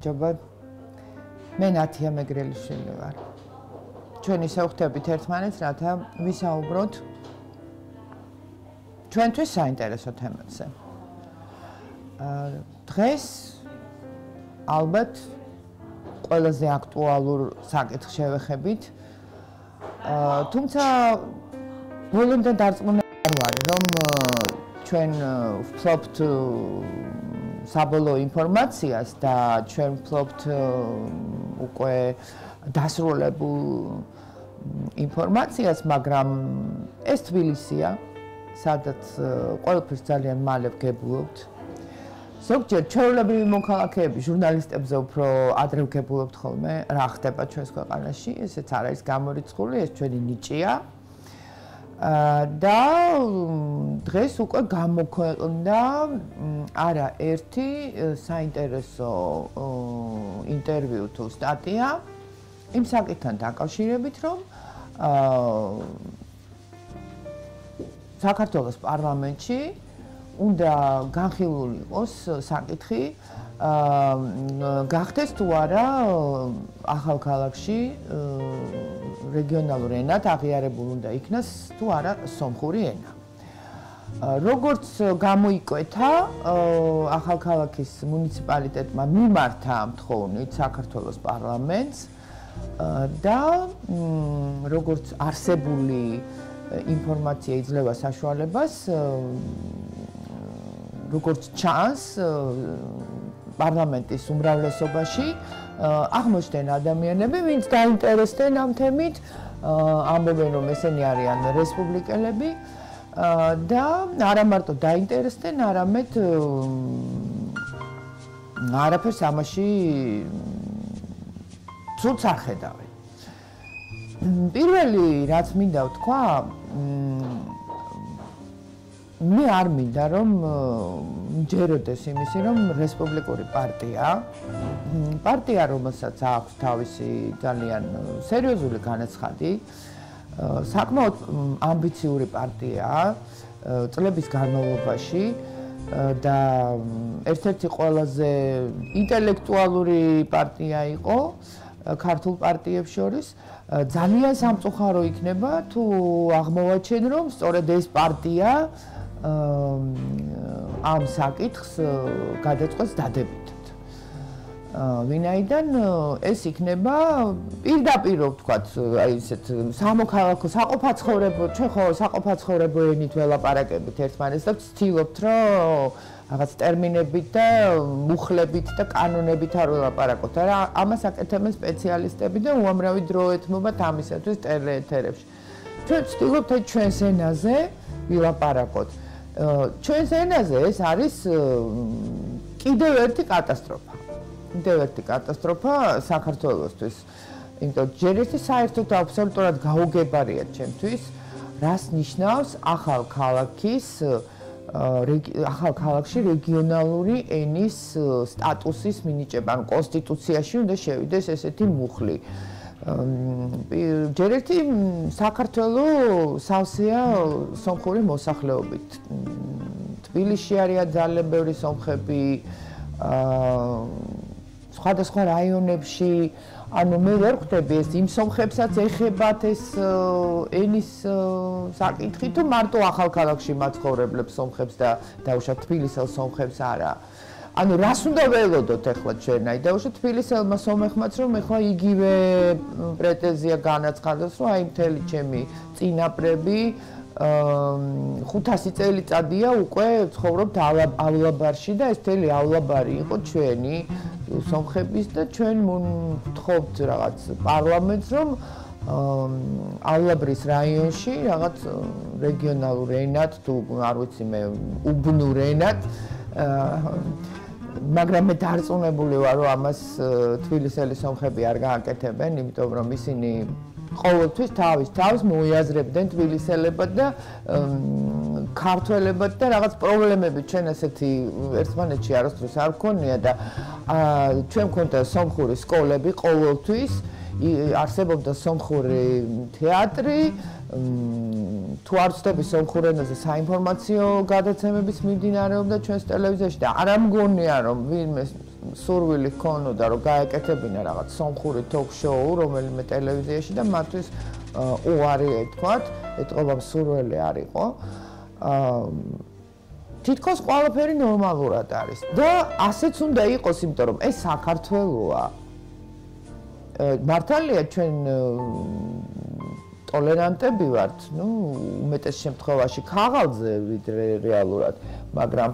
მადლობა. მე ნათია მეგრელიშვილი ვარ. ჩვენ ისე ვხვდებით ერთმანეთს, რათა ვისაუბროთ ჩვენთვის საინტერესო თემებზე. დღეს ალბათ ყველაზე აქტუალურ საკითხს შევეხებით. თუმცა ბოლომდე დარწმუნებული ვარ, რომ ჩვენ ვფლობთ საბოლოო ინფორმაციას და ჩვენ ვფლობთ უკვე დასრულებულ ინფორმაციას, მაგრამ ეს თბილისია, სადაც ყველაფერს ძალიან მალე ვგებულობთ. ზოგჯერ ჩვეულებრივი მოქალაქეები ჟურნალისტებზე უფრო ადრე ვგებულობთ ხოლმე, რა ხდება ჩვენს ქვეყანაში, ესეც არ არის გამორიცხული, ეს ჩვენი ნიჭია. და დღეს უკვე გამოქვეყნდა არა ერთი საინტერესო ინტერვიუ თუ სტატია იმ საკითხთან დაკავშირებით, რომ საქართველოს პარლამენტში უნდა განხილული იყოს საკითხი გახდეს თუ არა ახალქალაქში რეგიონალურ ენად აღიარებულ უნდა იქნას თუ არა სომხური ენა. როგორც გამოიკვეთა ახალქალაქის მუნიციპალიტეტმა მიმართა თხოვნით საქართველოს პარლამენტს და როგორც არსებული ინფორმაცია იძლევა საშუალებას, როგორც ჩანს პარლამენტის უმრავლესობაში აღმოჩნდნენ ადამიანები, ვინც დაინტერესდნენ ამ თემით, ამბობენ, რომ ესენი არიან რესპუბლიკელები და არა მარტო დაინტერესდნენ, არამედ არაფერს ამაში ცუდს არ ხედავენ. პირველი რაც მინდა ვთქვა, მე არ მინდა რომ მჯეროდეს იმისი, რომ რესპუბლიკური პარტია, რომელსაც აქვს თავისი ძალიან სერიოზული განაცხადი, საკმაოდ ამბიციური პარტიაა წლების განმავლობაში და ერთ-ერთი ყველაზე ინტელექტუალური პარტია იყო ქართულ პარტიებს შორის. ძალიან სამწუხარო იქნება თუ აღმოვაჩენ, რომ სწორედ ეს პარტია ამ საკითხს გადაწყვეტს დადებითად. ვინაიდან ეს იქნება პირდაპირ ვთქვათ, აი ესეთ სამოქალაქო საყოფაცხოვრებო, ჩვენ ხო საყოფაცხოვრებო ენით ველაპარაკებით ერთმანეთს და ვცდილობთ, რომ რაღაც ტერმინებით და მუხლებით და კანონებით არ ველაპარაკოთ. არა, ამას აკეთებენ სპეციალისტები და უამრავი დრო ეთმობათ ამისათვის ტელეეთერებში. ჩვენ ვცდილობთ ჩვენს ენაზე ვილაპარაკოთ. ჩვენს ენაზე ეს არის კიდევ ერთი კატასტროფა. კიდევ ერთი კატასტროფა საქართველოსთვის. იმიტომ ჯერ ერთი საერთოდ აბსოლუტურად გაუგებარია ჩემთვის, რას ნიშნავს ახალ ქალაქში რეგიონალური ენის სტატუსის მინიჭება, ანუ კონსტიტუციაში უნდა შევიდეს ესეთი მუხლი. ჯერ ერთი საქართველო სავსეა სომხური მოსახლეობით. თბილისში არიან ძალიან ბევრი სომხები, სხვადასხვა რაიონებში, ანუ მე ვერ ხვდები ეს იმ სომხებსაც ეხებათ ეს ენის საკითხი თუ მარტო ახალქალაქში მაცხოვრებლებს სომხებს და დაუშვათ თბილისელ სომხებს არა. ანუ რას უნდა ველოდოთ ახლა ჩვენ? აი დაუშვათ თბილისელმა სომეხმაც რომ ახლა იგივე პრეტენზია განაცხადოს, რომ აი მთელი ჩემი წინაპრები 500 წელიწადია უკვე ცხოვრობთავლაბარში და ეს მთელიავლაბარი იყო ჩვენი სომხების და ჩვენ ვთხოვთ რაღაც პარლამენტს, რომავლაბრის რაიონში რაღაც რეგიონალურ ენად თუ არ ვიცი მე უბნურ ენად მაგრამ მე დარწმუნებული ვარ, რომ ამას თბილისელი სომხები არ გააკეთებენ, იმიტომ რომ ისინი ყოველთვის თავის მოიაზრებდნენ თბილისელებად და ქართველებად და რაღაც პრობლემები ჩვენ ასეთი ერთმანეთში არასდროს არ გქონია და ჩვენ მქონდა სომხური სკოლები ყოველთვის, არსებობდა სომხური თეატრი, თუ არ ვცდები სომხურ ენაზე საინფორმაციო გადაცემების მიმდინარეობდა ჩვენს ტელევიზიაში და არ ამგონია რომ ვინმე სურვილი ჰქონოდა რომ გაეკეთებინა რაღაც სომხური ток-შოუ რომელიმე ტელევიზიაში და მათთვის უარი ეთქვათ, ეთყობა მსურველი არ იყო. თითქოს ყველაფერი ნორმალურად არის და ასეც უნდა იყოს, იმიტომ რომ ეს საქართველოა. მართალია ჩვენ ტოლერანტები ვართ, უმეტეს შემთხვევაში ქაღალდზე ვიდრე რეალურად, მაგრამ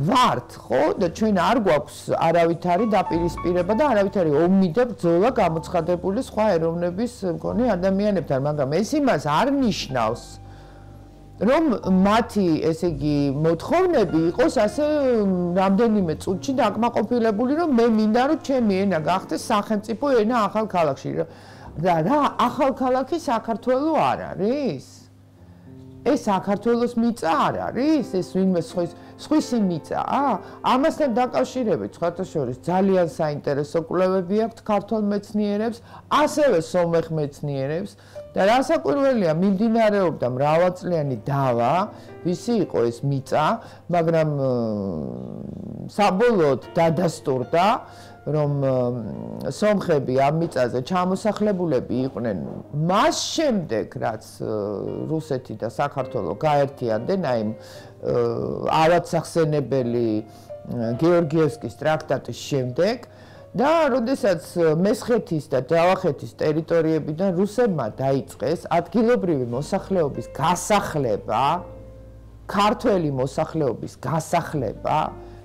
ვართ, ხო? და ჩვენ არ გვაქვს არავითარი დაპირისპირება და არავითარი ომი და ბრძოლა გამოცხადებული სხვა ეროვნების მქონე ადამიანებთან, მაგრამ ეს იმას არ ნიშნავს, რომ მათი, ესე იგი, მოთხოვნები იყოს ასე რამდენიმე წუთში დაკმაყოფილებული, რომ მე მინდა რომ ჩემი ენა გახდეს სახელმწიფო ენა ახალ ქალაქში. და რა ახალ ქალაქი საქართველო არ არის? ეს საქართველოს მიწა არ არის? ეს ვინმე სხვისი მიწაა? ამასთან დაკავშირებით სხვათაშორის ძალიან საინტერესო კვლევები აქვს ქართულ მეცნიერებს, ასევე სომეხ მეცნიერებს და რასაკვირველია მიმდინარეობდა მრავალწლიანი დავა, ვისი იყო ეს მიწა, მაგრამ საბოლოოდ დადასტურდა რომ სომხები ამ მიწაზე ჩამოსახლებულები იყვნენ მას შემდეგ, რაც რუსეთი და საქართველო გაერთიანდნენ აი ავადსახსენებელი გეორგიევსკის ტრაქტატის შემდეგ და როდესაც მესხეთის და ჯავახეთის ტერიტორიებიდან რუსებმა დაიწყეს ადგილობრივი მოსახლეობის გასახლება, ქართველი მოსახლეობის გასახლება,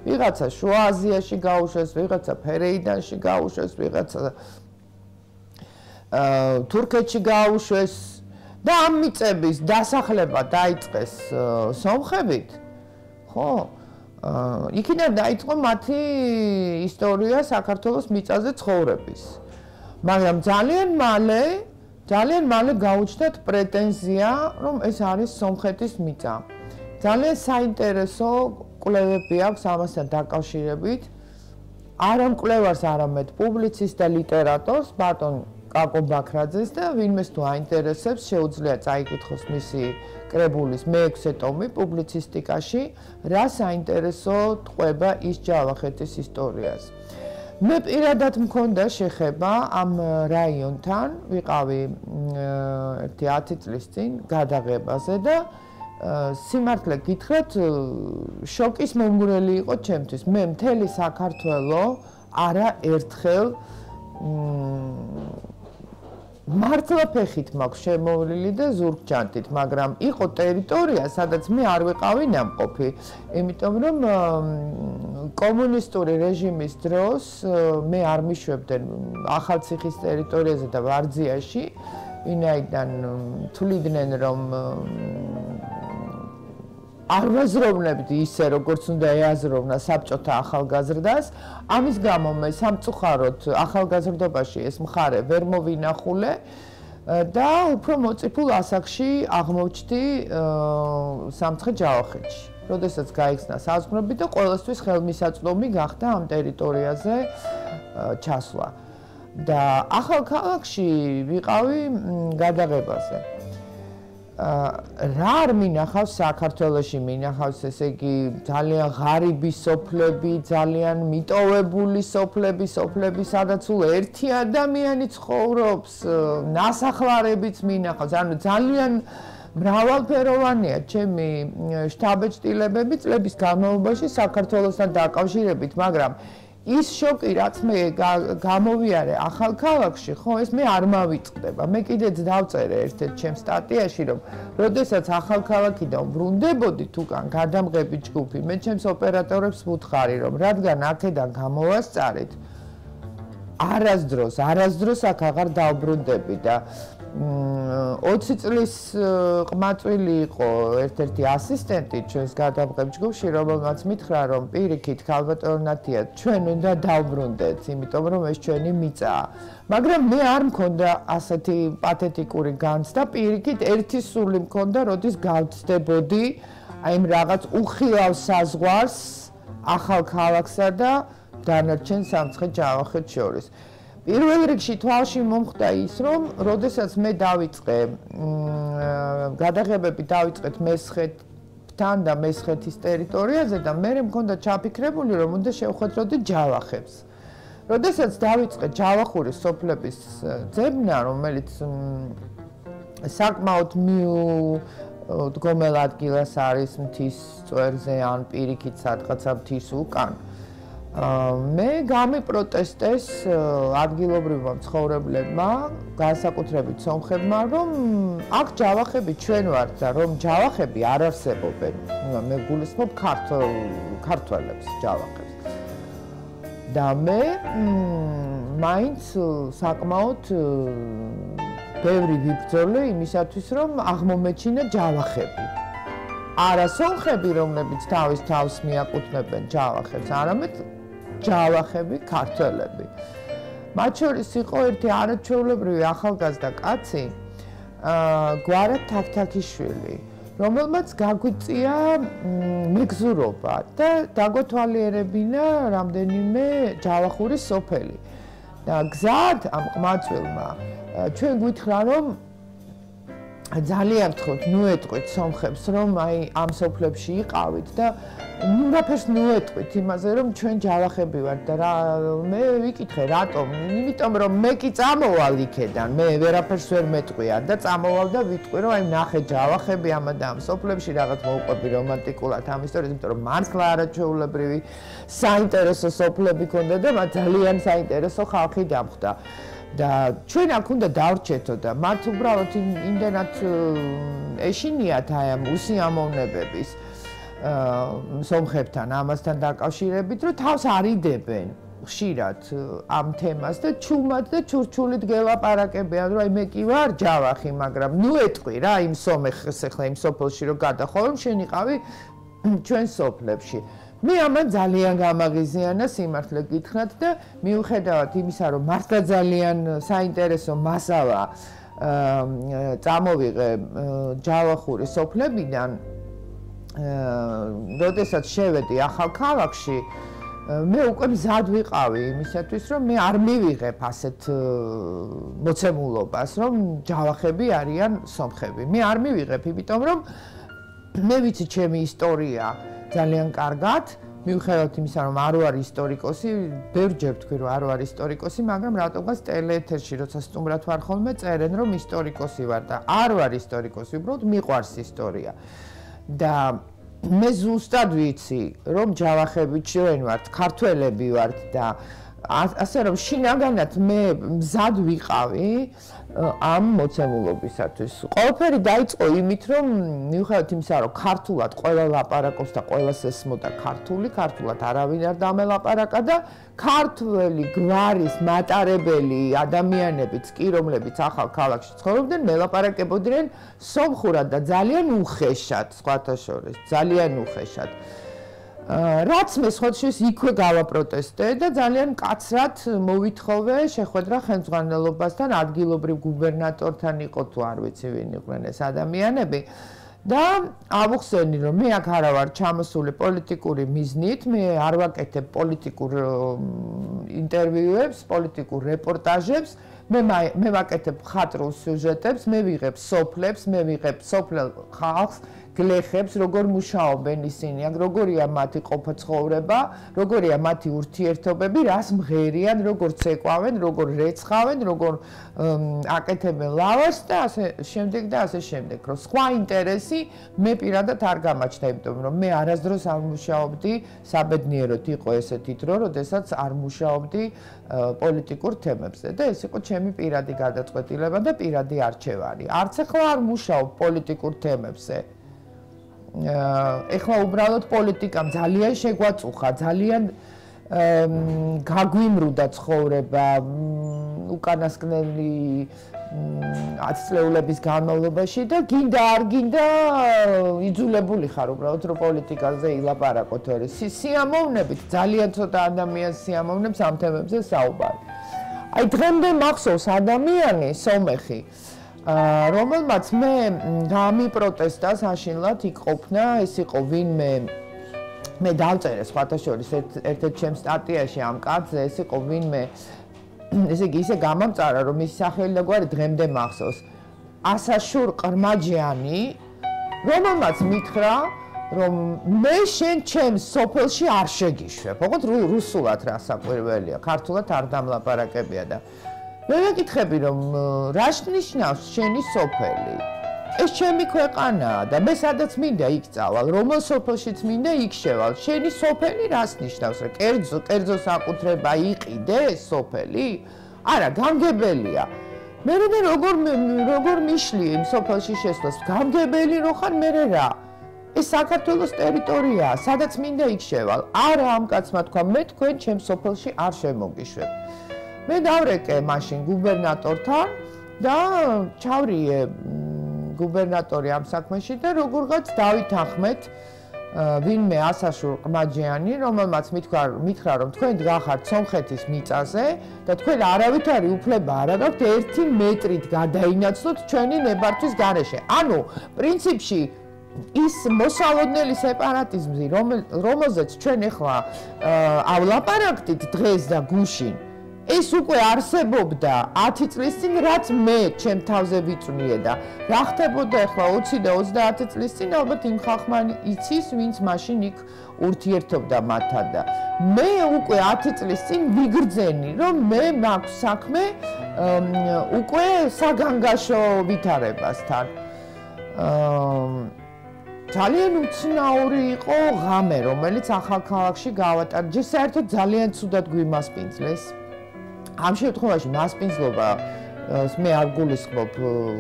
ვიღაცა შუა აზიაში გაუშვეს, ვიღაცა ფერეიდანში გაუშვეს, ვიღაცა თურქეთში გაუშვეს და ამ მიწების დასახლება დაიწყეს სომხებით, ხო? იქიდან დაიწყო მათი ისტორია საქართველოს მიწაზე ცხოვრების. მაგრამ ძალიან მალე გაუჩნდათ პრეტენზია, რომ ეს არის სომხეთის მიწა. ძალიან საინტერესო კვლევები აქვს ამასთან დაკავშირებით. არა მკვლევარს, არამედ პუბლიცისტს და ლიტერატორს, ბატონ კაკო ბაქრაძეს და ვინმეს თუ აინტერესებს, შეუძლია წაიკითხოს მისი კრებულის მე-6 ტომი პუბლიცისტიკაში, რა საინტერესო ტყვება ის ჯავახეთის ისტორიას. მე პირადად მქონდა შეხება ამ რაიონთან, ვიყავი ერთი 10 წლის წინ გადაღებაზე და სიმართლე გითხრათ, შოკის მომგვრელი იყო ჩემთვის. მე მთელი საქართველო არა ერთხელ მართლა ფეხით მაქვს შემოვლილი და ზურგჩანთით, მაგრამ იყო ტერიტორია, სადაც მე არ ვიყავი ნამყოფი, იმიტომ რომ კომუნისტური რეჟიმის დროს მე არ მიშვებდნენ ახალციხის ტერიტორიაზე და ვარძიაში, ვინაიდან თვლიდნენ რომ არ ვაზროვნებთ ისე, როგორც უნდა ეაზროვნა საბჭოთა ახალგაზრდას, ამის გამო მე სამწუხაროდ ახალგაზრდობაში ეს მხარე ვერ მოვინახულე და უფრო მოწიფულ ასაკში აღმოჩნდი სამცხე-ჯავახეთში. როდესაც გაიხსნა საზღვრები და ყოველთვის ხელმისაწვდომი გახდა ამ ტერიტორიაზე ჩასვლა. და ახალ ქალაქში ვიყავი გადაღებაზე. რა არ მინახავს საქართველოში, მინახავს ესე იგი ძალიან ღარიბი სოფლები, ძალიან მიტოვებული სოფლები, სადაც სულ ერთი ადამიანი ცხოვრობს, ნასახლარებიც მინახავს, ანუ ძალიან მრავალფეროვანია ჩემი შტაბ-ჭტილებები წლების განმავლობაში საქართველოსთან დაკავშირებით, მაგრამ ის შოკი, რაც მე გამოვიარე ახალ ქალაქში, ხო, ეს მე არ მავიწყდება. მე კიდეც დავწერე ერთ-ერთ ჩემს სტატიაში, რომ როდესაც ახალ ქალაქიდან ვრუნდებოდი თუკან გადამღები ჯგუფი, მე ჩემს ოპერატორებს ვუთხარი, რომ რადგან აქედან გამოვასწარეთ, არასდროს აქ აღარ დავბრუნდები და 20 წლის ყმაწვილი იყო ერთ-ერთი ასისტენტი ჩვენს გადამღებ ჯგუფში, რომელმაც მითხრა, რომ პირიქით ქალბატონათია, ჩვენ უნდა დავბრუნდეთ, იმიტომ რომ ეს ჩვენი მიწაა. მაგრამ მე არ მქონდა ასეთი პათეტიკური განცდა, პირიქით ერთი სული მქონდა, როდის გავცდებოდი აი იმ რაღაც უხილავ საზღვარს ახალ ქალაქსა და დანარჩენ სამცხე-ჯავახეთს შორის. პირველ რიგში თვალში მომხდა ის, რომ როდესაც მე დავიწყე გადაღებები დავიწყეთ მესხეთთან და მესხეთის ტერიტორიაზე და მე მქონდა ჩაფიქრებული, რომ უნდა შევხვედროდი ჯავახებს. როდესაც დავიწყე ჯავახურის სოფლების ძებნა, რომელიც საკმაოდ დგომელ ადგილას არის მთის წვერზე ან პირიქით სადღაცა მთის უკან. მე გამიპროტესტეს ადგილობრივმა მცხოვრებლებმა, განსაკუთრებით სომხებმა, რომ აქ ჯავახები ჩვენ ვართ და რომ ჯავახები არ არსებობენ. მე გულისხმობ ქართველებს ჯავახებს. და მე მაინც საკმაოდ ბევრი ვიბრძოლე იმისათვის, რომ აღმომეჩინა ჯავახები. არა სომხები, რომლებიც თავის თავს მიაკუთვნებენ ჯავახებს, არამედ ჯავახები, ქართველები. მათ შორის იყო ერთი არაჩვეულებრივი ახალგაზრდა კაცი, გვარად თაქთაქიშვილი, რომელმაც გაგვიწია მეგზურობა და დაგვეთვალიერებინა რამდენიმე ჯავახურის სოფელი. და გზად ამ ყმაწვილმა ჩვენ გვითხრა, რომ ძალიან ვთქვით, ნუ ეტყვით სომხებს, რომ აი ამ სოფლებში იყავით და ნუ რაფერს ნუ ეტყვით იმაზე, რომ ჩვენ ჯავახები ვართ და მე ვიკითხე, რატომ? იმიტომ რომ მე კი წამოვალ იქედან, მე ვერაფერს ვერ მეტყვია და წამოვალ და ვიტყვი, რომ აი ნახე ჯავახები ამა და ამ სოფლებში რაღაც მოვყვები რომანტიკულად ამ ისტორიას, იმიტომ რომ მართლა არაჩვეულებრივი საინტერესო სოფლები ქონდა და მათ ძალიან საინტერესო ხალხი დამხვდა. და ჩვენ აქ უნდა დავრჩეთო და მათ უბრალოდ იმდენად ეშინიათ აი ამ უსიამოვნებების სომხებთან ამასთან დაკავშირებით, რომ თავს არიდებენ ხშირად ამ თემას და ჩუმად და ჩურჩულით გელაპარაკებიან, რომ აი მე კი ვარ ჯავახი, მაგრამ ნუ ეტყვი რა იმ სომეხს ახლა იმ სოფელში რომ გადახვალ, რომ შენ იყავი ჩვენ სოფლებში. მე ამან ძალიან გამაღიზიანა სიმართლე გითხრათ და მიუხედავად იმისა, რომ მართლა ძალიან საინტერესო მასალა წამოვიღე ჯავახურის სოფლებიდან, როდესაც შევედი ახალ ქალაქში, მე უკვე მზად ვიყავი იმისათვის, რომ მე არ მივიღებ ასეთ მოცემულობას, რომ ჯავახები არიან სომხები. მე არ მივიღებ, იმიტომ რომ მე ვიცი ჩემი ისტორია ძალიან კარგად, მიუხედავად იმისა, რომ არ ვარ ისტორიკოსი, ბევრჯერ ვთქვი, რომ არ ვარ ისტორიკოსი, მაგრამ რატომღაც ტელეეთერში, როცა სტუმრად ვარ ხოლმე, წერენ, რომ ისტორიკოსი ვარ და არ ვარ ისტორიკოსი, უბრალოდ მიყვარს ისტორია. და მე ზუსტად ვიცი, რომ ჯავახები ჩვენ ვართ, ქართველები ვართ და ასე რომ შინაგანად მე მზად ვიყავი ამ მოცემულობისათვის. ყველაფერი დაიწყო იმით, რომ მიუხედავად იმისა, რომ ქართულად ყველა ლაპარაკობს და ყველას ესმოდა ქართულად არავინ არ დამელაპარაკა და ქართველი გვარის მატარებელი ადამიანებიც კი, რომლებიც ახალ ქალაქში ცხოვრობდნენ, მელაპარაკებოდნენ სომხურად და ძალიან უხეშად, სხვათა შორის, ძალიან უხეშად. რაც მე სხვადასხვის იქვე გავაპროტესტე და ძალიან მკაცრად მოვითხოვე შეხვედრა ხელმძღვანელობასთან, ადგილობრივ გუბერნატორთან იყო თუ არ ვიცი ვინ იყვნენ ეს ადამიანები და ავუხსენი, რომ მე აქ არა ვარ ჩამოსული პოლიტიკური მიზნით, მე არ ვაკეთებ პოლიტიკურ ინტერვიუებს, პოლიტიკურ რეპორტაჟებს, მე ვაკეთებ მხატვრულ სიუჟეტებს, მე ვიღებ სოფლებს, მე ვიღებ სოფლელ ხალხს, გლეხებს, როგორ მუშაობენ ისინი, როგორია მათი ყოფა-ცხოვრება, როგორია მათი ურთიერთობები, რას მღერიან, როგორ ცეკვავენ, როგორ რეცხავენ, როგორ აკეთებენ ლავაშს და ასე შემდეგ და ასე შემდეგ. რომ სხვა ინტერესი მე პირადად არ გამაჩნდა, იმიტომ რომ მე არასდროს არ მუშაობდი საბედნიეროდ იყო ესეთი დრო, როდესაც არ მუშაობდი პოლიტიკურ თემებზე და ეს იყო ჩემი პირადი გადაწყვეტილება და პირადი არჩევანი. არც ახლა არ მუშაობ პოლიტიკურ თემებზე. ეხლა უბრალოდ პოლიტიკამ ძალიან შეგვაწუხა, ძალიან გაგვიმრუდა ცხოვრება უკანასკნელი 10 წლეულების განმავლობაში და გინდა არ გინდა იძულებული ხარ უბრალოდ რომ პოლიტიკაზე ილაპარაკოთ. სიამოვნებით ძალიან ცოტა ადამიანს სიამოვნებს ამ თემებზე საუბარი. აი დღემდე მახსოვს ადამიანი სომეხი რომელმაც მე გამიპროტესტა საშინლად იქ ყოფნა, ეს იყო ვინმე მე დავწერე სხვათა შორის ერთ-ერთ ჩემს სტატიაში ამ კაცზე, ეს იყო ვინმე ესე იგი ისე გამამწარა რომ ის სახელი და გვარი დღემდე მახსოვს. ასაშურ ყრმაჯიანი, რომელმაც მითხრა რომ მე შენ ჩემს სოფელში არ შეგიშვებ. ოღონდ რუსულად რა საკვირველია, ქართულად არ დამლაპარაკებია და მე ვეკითხები რომ რა ნიშნავს შენი სოფელი? ეს ჩემი ქვეყანაა და მე სადაც მინდა იქ წავალ, რომელ სოფელშიც მინდა იქ შევალ. შენი სოფელი რას ნიშნავს? რა კერძო საკუთრება იყიდე სოფელი? არა, გამგებელია. მე როგორ მიშლი იმ სოფელში შესვლას? გამგებელი რო ხარ, მე რა? ეს საქართველოს ტერიტორიაა, სადაც მინდა იქ შევალ. არა ამ კაცმა თქვა, მე თქვენ ჩემს სოფელში არ შემოგიშვებ. მე დავრეკე მაშინ გუბერნატორთან და ჩავრიე გუბერნატორი ამ საქმეში და როგორღაც დავით ახმეთ ვინმე ასაშურ ყმაჯიანი, რომელმაც მითხრა რომ თქვენ დგახართ სომხეთის მიწაზე და თქვენ არავითარი უფლება არ აქვთ 1 მეტრით გადაინაცვლოთ ჩვენი ნებართვის გარეშე. ანუ პრინციპში ის მოსალოდნელი სეპარატიზმი, რომელზეც ჩვენ ახლაავლაპარაკდით დღეს და გუშინ, ეს უკვე არსებობდა 10 წლის წინ, რაც მე ჩემ თავზე ვიწვნიე და რა ხდებოდა ახლა 20 და 30 წლის წინ, ალბათ იმ ხალხმა იცის, ვინც მაშინ იქ ურთიერთობდა მათთან და მე უკვე 10 წლის წინ ვიგრძენი, რომ მე მაქვს საქმე უკვე საგანგაშო ვითარებასთან. ძალიან უცნაური იყო ღამე, რომელიც ახალქალაქში გავატარდა. ჯერ საერთოდ ძალიან ცუდად გვიმასპინძლეს. ამ შემთხვევაში მასპინძლობა მე არ გულისხმობ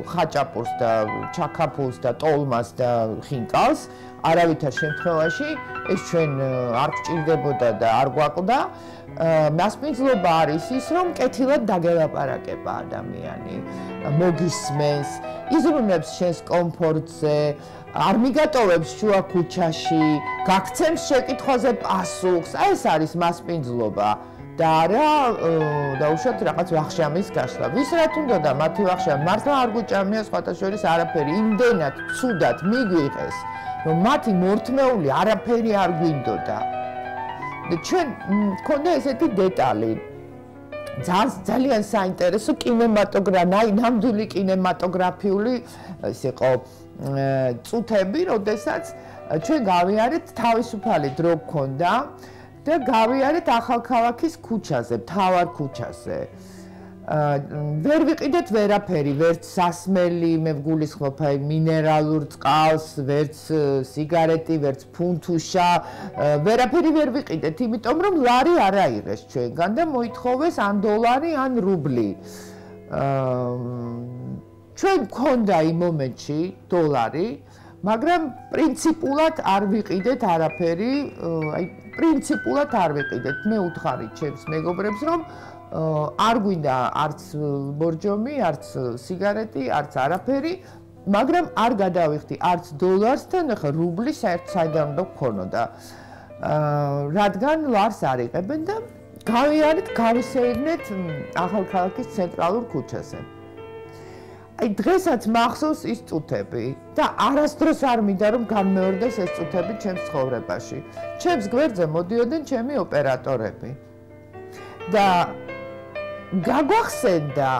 ხაჭაპურს და ჩაქაფულს და ტოლმას და ხინკალს, არავითარ შემთხვევაში ეს ჩვენ არ გვჭირდებოდა და არ გვაკლდა. მასპინძლობა არის ის, რომ კეთილად დაგელაპარაკება ადამიანი, მოგისმენს, იზრუნებს შენს კომფორტზე, არ მიგატოვებს შუა ქუჩაში, გაგცემს შეკითხვაზე პასუხს. ეს არის მასპინძლობა. და არა დაუშვათ რაღაც ვახშამის გასვლა. ვის რა თუნდოდა მათი ვახშამი მართლა არ გუჭამია სხვათა შორის არაფერი. იმდენად ცუდად მიგვიღეს, რომ მათი მორთმეული არაფერი არ გვინდოდა. და ჩვენ მქონდა ესეთი დეტალი. ძალიან საინტერესო ნამდვილი კინემატოგრაფიული ის იყო წუთები, როდესაც ჩვენ გავიარეთ თავისუფალი დრო გქონდა. და გავიარეთ ახალქალაქის ქუჩაზე, მთავარ ქუჩაზე. ვერ ვიყიდეთ ვერაფერი, ვერც სასმელი, მე ვგულისხმობ აი მინერალურ წყალს, ვერც სიგარეტი, ვერც ფუნთუშა, ვერაფერი ვერ ვიყიდეთ, იმიტომ რომ ლარი არ აიღეს ჩვენგან და მოითხოვეს ან დოლარი, ან რუბლი. ჩვენ გქონდა იმ მომენტში დოლარი, მაგრამ პრინციპულად არ ვიყიდეთ არაფერი, აი პრინციპულად არ ვიყიდეთ. მე უთხარი ჩემს მეგობრებს, რომ არ გვინდა არც ბორჯომი, არც სიგარეტი, არც არაფერი, მაგრამ არ გადავიხდი არც დოლარს და ნახე რუბლის საერთოდ უნდა გქონოდა. რადგან ლარს არ იღებენ და გავიარეთ, გავისეირნეთ ახალქალაქის ცენტრალურ ქუჩაზე. აი დღესაც მახსოვს ის წუთები და არასდროს არ მინდა რომ განმეორდეს ეს წუთები ჩემს ცხოვრებაში. ჩემს გვერდზე მოდიოდნენ ჩემი ოპერატორები. და გაგვახსენდა,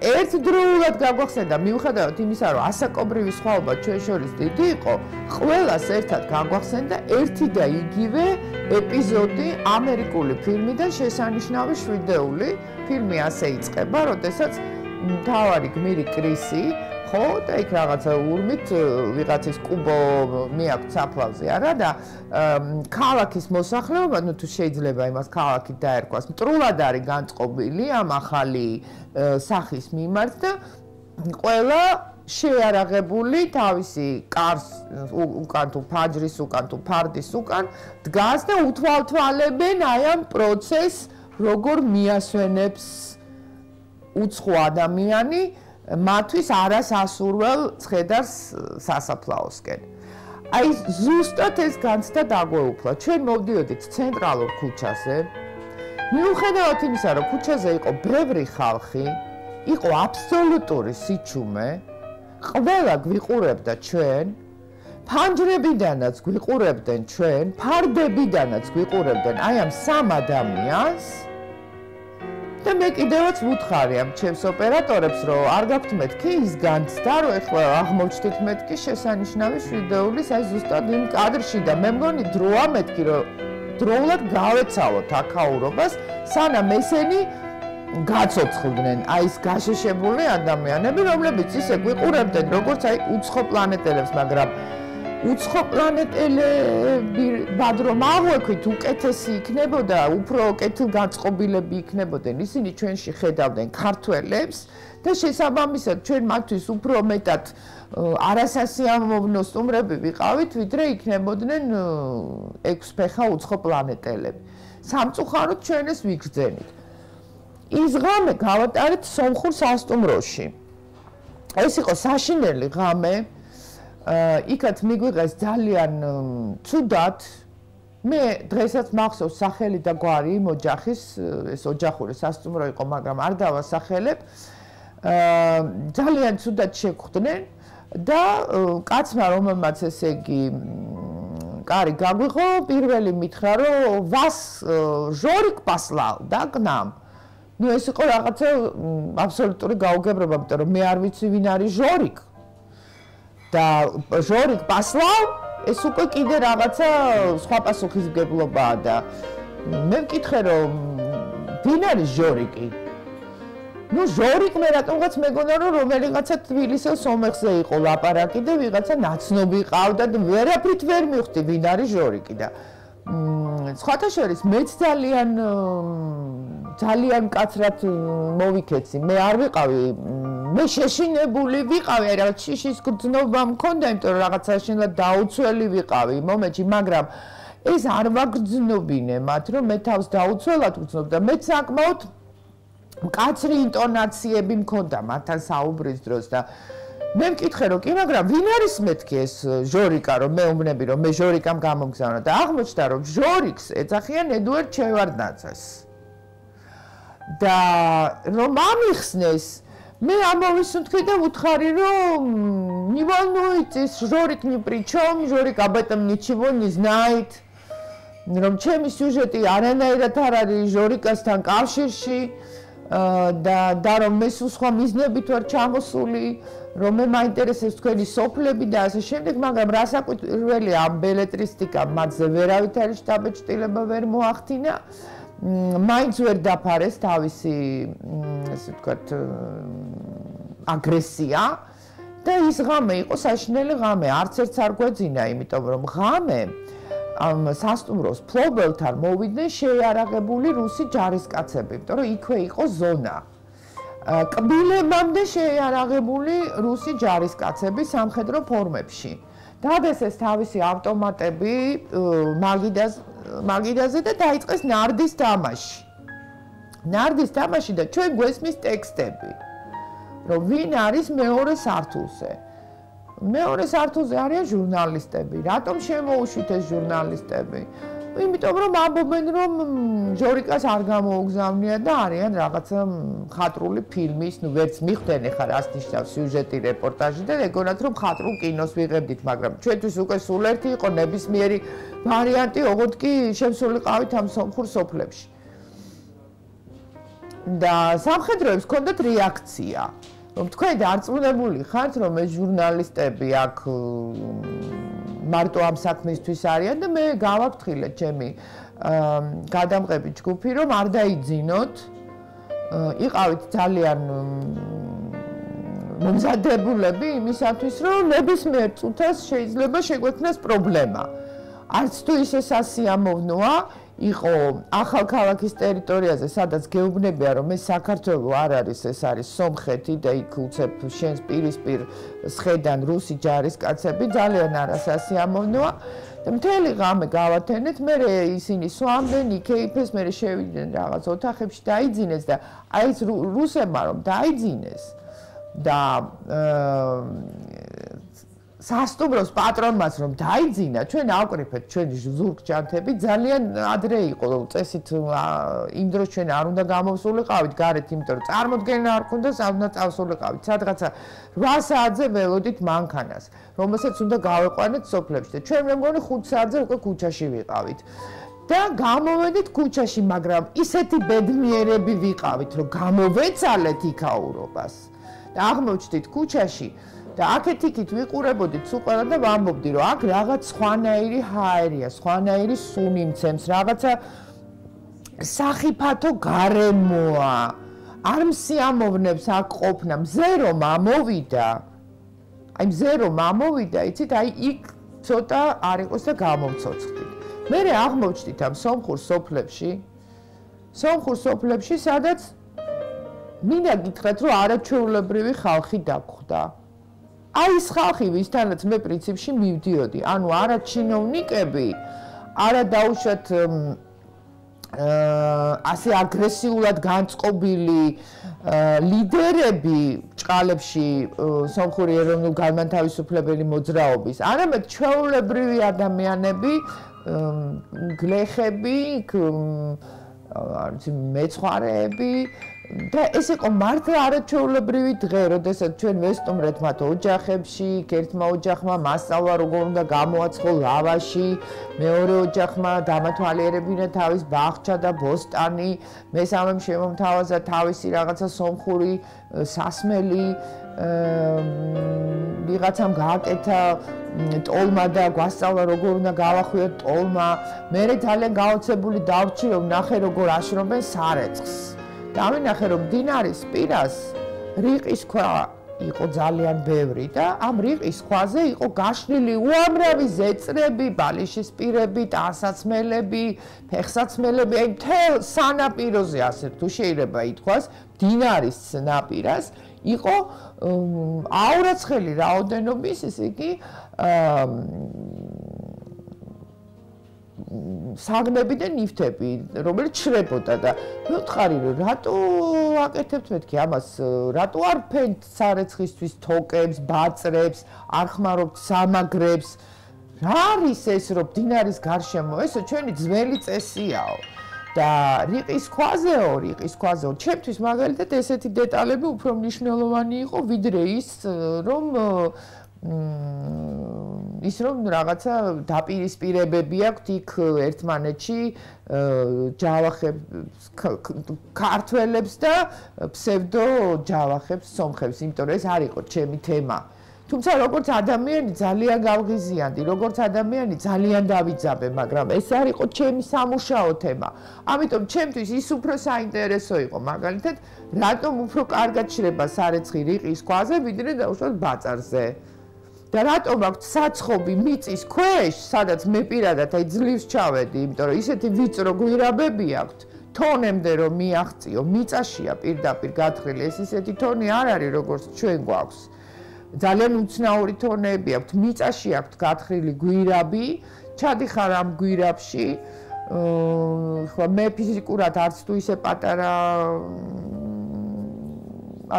ერთდროულად გაგვახსენდა, მიუხედავად იმისა, რომ ასაკობრივი სხვაობა ჩვენ შორის დიდი იყო, ყველას ერთად გაგვახსენდა ერთი და იგივე ეპიზოდი ამერიკული ფილმიდან შესანიშნავი შვიდეული. ფილმი ასე იწყება, როდესაც მთავარი გმირი კრისი, ხო, და იქ რაღაცა ურმით ვიღაცის კუბო მიაქვს საფლავზე, არა და ქალაქის მოსახლეობა, ну თუ შეიძლება იმას ქალაქით დაერქვას, მტრულად არის განწყობილი ამ ახალი სახის მიმართ და ყველა შეარაღებული თავისი კარს უკან თუ ფაჯრის უკან თუ ფარდის უკან დგას და უთვალთვალებენ აი ამ პროცესს, როგორ მიასვენებს უცხო ადამიანი მათთვის არასასურველ ცხედარს სასაფლაოსკენ. აი ზუსტად ეს განცდა დაგვეუფლა. ჩვენ მოვდიოდით ცენტრალურ ქუჩაზე. მიუხედავად იმისა, რომ ქუჩაზე იყო ბევრი ხალხი, იყო აბსოლუტური სიჩუმე, ყველა გვიყურებდა ჩვენ, ფანჯრებიდანაც გვიყურებდნენ ჩვენ, ფარდებიდანაც გვიყურებდნენ აი ამ 3 ადამიანს. და მე კიდევაც ვუთხარი ამ ჩემს ოპერატორებს, რომ არ გაქვთ მეთქი ის განცდა, რომ ეხლა აღმოჩნდით მეთქი შესანიშნავი ვიდეოლის აი ზუსტად იმ კადრში და მე მგონი დროა მეთქი, რომ დროულად გავეცალოთ აქაურობას, სანამ ესენი გაცოცხლდნენ აი ეს გაშეშებული ადამიანები, რომლებიც ისე გვიყურებდნენ, როგორც აი უცხო პლანეტელებს, მაგრამ უცხო პლანეტელები ბადრომ აღვექვით უკეთესი იქნებოდა, უფრო კეთილგანწყობილები იქნებოდნენ. ისინი ჩვენში ხედავდნენ ქართველებს და შესაბამისად ჩვენ მათთვის უფრო მეტად არასასიამოვნო სტუმრები ვიყავით, ვიდრე იქნებოდნენ 6 ფეხა უცხო პლანეტელები. სამწუხაროდ ჩვენ ეს ვიგრძენით. ის ღამე გავატარეთ სომხურ სასტუმროში. ეს იყო საშინელი ღამე. იქაც მიგვიღეს ძალიან ცუდად. მე დღესაც მახსოვს სახელი და გვარი იმ ოჯახის, ეს ოჯახური სასტუმრო იყო, მაგრამ არ დავასახელებ. ძალიან ცუდად შეხვდნენ და კაცმა, რომელმაც ესე იგი კარი გაგვიღო, პირველი მითხრა, რომ вас жорик послал, да, к нам. Ну ეს იყო რაღაცა აბსოლუტური გაუგებრობა, იმიტომ რომ მე არ ვიცი ვინ არის жорик. და жорик послал, ეს უკვე კიდე რაღაცა სხვა პასუხისმგებლობაა და მე ვკითხე რომ ვინ არის жорики? Ну жорик მე რატომღაც მეგონა რომ რომელიღაცა თბილისის სომეხზე იყო ლაპარაკი და ვიღაცა ნაცნობი ყავდა და ვერაფრით ვერ მივხვდი ვინ არის жорики და სხვათა შორის მეც ძალიან მკაცრად მოვიქეცი. მე არ ვიყავი, მე შეშინებული ვიყავი, აი რაღაც შიშის გრძნობა მქონდა, იმიტომ რომ რაღაც საშინლად დაუცველი ვიყავი მომენტში, მაგრამ ეს არ ვაგრძნობინე მათ, რომ მე თავს დაუცველად ვგრძნობ და მე საკმაოდ მკაცრი ინტონაციები მქონდა მათთან საუბრის დროს და მე მკითხე რომ კი, მაგრამ ვინ არის მეთქი ეს жорика, რომ მე უმნები რომ მე жорикამ გამომგზავნა და აღმოჩნდა რომ жорикს ეძახიან ედუარდ ჩევარდნაძეს. და რომ ამიხსნეს, მე ამოვისუნთქი და ვუთხარი რომ не волнуйтесь, жорик ни при чем, жорик об этом ничего не знает. რომ ჩემი სიუჟეტი არანაირად არ არის жорикასთან კავშირში და რომ მე სულ სხვა მიზნებით ვარ ჩამოსული, რომ მე მაინტერესებს თქვენი სოფლები და ასე შემდეგ, მაგრამ რასაკვირველია ამ ბელეტრისტიკამ მათზე ვერავით არის შთაბეჭდილება ვერ მოახდინა. მაინც ვერ დაფარეს თავისი, ასე ვთქვათ, აგრესია და ის ღამე იყო საშინელი ღამე, არც ერთს არ გვეძინა, იმიტომ რომ ღამე ამ სასტუმროს ფლობელთან მოვიდნენ შეიარაღებული რუსი ჯარისკაცები, იმიტომ რომ იქვე იყო ზონა. კბილებამდე შეიარაღებული რუსი ჯარისკაცები სამხედრო ფორმებში. დადესეს თავისი ავტომატები მაგიდაზე და დაიწყეს ნარდის თამაში. ნარდის თამაში და ჩვენ გვესმის ტექსტები, რომ ვინ არის მეორე სართულზე. მეორე სართულზე არიან ჟურნალისტები. რატომ შემოუშვით ეს ჟურნალისტები? იმიტომ რომ ამბობენ რომ жорикას არ გამოუგზავნია და არიან რაღაცა მხატვრული ფილმის, ну ვერც მიხვდნენ ეხლა რას ნიშნავს სიუჟეტი, რეპორტაჟი და ეგონათ რომ მხატვრულ კინოს ვიღებდით, მაგრამ ჩვენთვის უკვე სულ ერთი იყო ნებისმიერი ვარიანტი, ოღონდ კი შემსულიყავით ამ სომხურ სოფლებში. და სამხედროებს ჰქონდათ რეაქცია, რომ თქვენ დარწმუნებული ხართ, რომ ეს ჟურნალისტები აქ მარტო ამ საქმისთვის არიან და მე გავაფრთხილე ჩემი გადამღები ჯგუფი, რომ არ დაიძინოთ. იყავით ძალიან მომზადებულები იმისათვის, რომ ნებისმიერ წუთას შეიძლება შეგვექმნას პრობლემა. არც თუ ისე სასიამოვნოა, იყო ახალქალაქის ტერიტორიაზე, სადაც გეუბნებია, რომ ეს საქართველო არ არის, ეს არის სომხეთი და იქ უცებ შენს პირისპირ სხედან რუსი ჯარისკაცები, ძალიან არასასიამოვნოა. და მთელი ღამე გავათენეთ, მე ისინი სვამდნენ, იქეიფეს, მე შევიდნენ რაღაც ოთახებში, დაიძინეს და აი ეს რუსებმა რომ დაიძინეს და სასტუმროს პატრონმაც რომ დაიძინა, ჩვენ ავკრიფეთ ჩვენი ზურგ-ჯანთები, ძალიან ადრე იყო წესით იმ დროს ჩვენ არ უნდა გამოვსულიყავით გარეთ, იმიტომ რომ წარმოდგენა არ ქონდა, უნდა წავსულიყავით სადღაცა 8 საათზე ველოდით მანქანას, რომელსაც უნდა გავეყვანეთ სოფლებში და ჩვენ მე მგონი 5 საათზე უკვე ქუჩაში ვიყავით. და გამოვედით ქუჩაში, მაგრამ ისეთი ბედნიერები ვიყავით, რომ გამოვეცალეთ იქაურობას და აღმოჩნდით ქუჩაში და აქეთ-იქით ვიყურებოდით სულ ყველა და ვამბობდი, რომ აქ რაღაც სხვანაირი ჰაერია, სხვანაირი სუნი მცემს, რაღაცა სახიფათო გარემოა, არ მსიამოვნებს აქ ყოფნა, მზე რომ ამოვიდა, იცით, იქ ცოტა არ იყოს და გამოვცოცხლდით. მერე აღმოჩნდით ამ სომხურ სოფლებში, სადაც მინდა გითხრათ, რომ არაჩვეულებრივი ხალხი დაგვხვდა. აი ეს ხალხი, ვისთანაც მე პრინციპში მივდიოდი, ანუ არა ჩინოვნიკები, არა დაუშვათ ასე აგრესიულად განწყობილი ლიდერები ჭყალებში სომხური ეროვნულ-განმათავისუფლებელი მოძრაობის, არამედ ჩვეულებრივი ადამიანები, გლეხები, მეცხვარეები და ეს იყო მართლა არაჩვეულებრივი დღე, როდესაც ჩვენ ვესტუმრეთ მათ ოჯახებში, ერთმა ოჯახმა მასწავლა როგორ უნდა გამოაცხო ლავაში, მეორე ოჯახმა დამათვალიერებინა თავის ბაღჩა და ბოსტანი, მესამემ შემომთავაზა თავისი რაღაცა სომხური სასმელი, ვიღაცამ გააკეთა ტოლმა და გვასწავლა როგორ უნდა გავახვიოთ ტოლმა, მერე ძალიან გაოცებული დავრჩი, რომ ნახე როგორ აშრობენ სარეცხს. დავინახე, რომ მდინარის პირას რიყის ქვა იყო ძალიან ბევრი და ამ რიყის ქვაზე იყო გაშლილი უამრავი ზეწრები, ბალიშისპირები, ტანსაცმელები, ფეხსაცმელები, აი მთელ სანაპიროზე ასე თუ შეიძლება ითქვას, მდინარის ნაპირას იყო აურაცხელი რაოდენობის, ესე იგი, საგნები და ნივთები, რომელიც შრებოდა და მივთხარი, რომ რატო აკეთებთ მეთქი ამას, რატო არ ფენთ სარეცხისთვის თოკებს, ბაწრებს, არ ხმარობთ სამაგრებს, რა არის ეს, რომ მდინარის გარშემო, ესო ჩვენი ძველი წესიაო და რიყის ქვაზეო, ჩემთვის მაგალითად ესეთი დეტალები უფრო მნიშვნელოვანი იყო, ვიდრე ის რომ რაღაცა დაპირისპირებები აქვთ იქ ერთმანეთში ჯავახებს, ქართველებს და ფსევდო ჯავახებს, სომხებს, იმიტომ რომ ეს არ იყო ჩემი თემა. თუმცა როგორც ადამიანი ძალიან გავღიზიანდი, როგორც ადამიანი ძალიან დავიძაბე, მაგრამ ეს არ იყო ჩემი სამუშაო თემა. ამიტომ ჩემთვის ის უფრო საინტერესო იყო, მაგალითად, რატომ უფრო კარგად შრება სარეცხი რიყის ქვაზე, ვიდრე დაუშვათ ბაწარზე. და რატომ აქვთ საცხობი მიწის ქვეშ, სადაც მე პირადად აი ძლივს ჩავედი, იმიტომ რომ ისეთი ვიწრო გვირაბები აქვთ, თონემდე რომ მიაღწიო, მიწაშია პირდაპირ გათხრილი, ეს ისეთი თონი არ არის, როგორც ჩვენ გვაქვს. ძალიან უცნაური თონები აქვთ, მიწაში აქვთ გათხრილი გვირაბი, ჩადიხარ ამ გვირაბში, ხო მე ფიზიკურად არც თუ ისე პატარა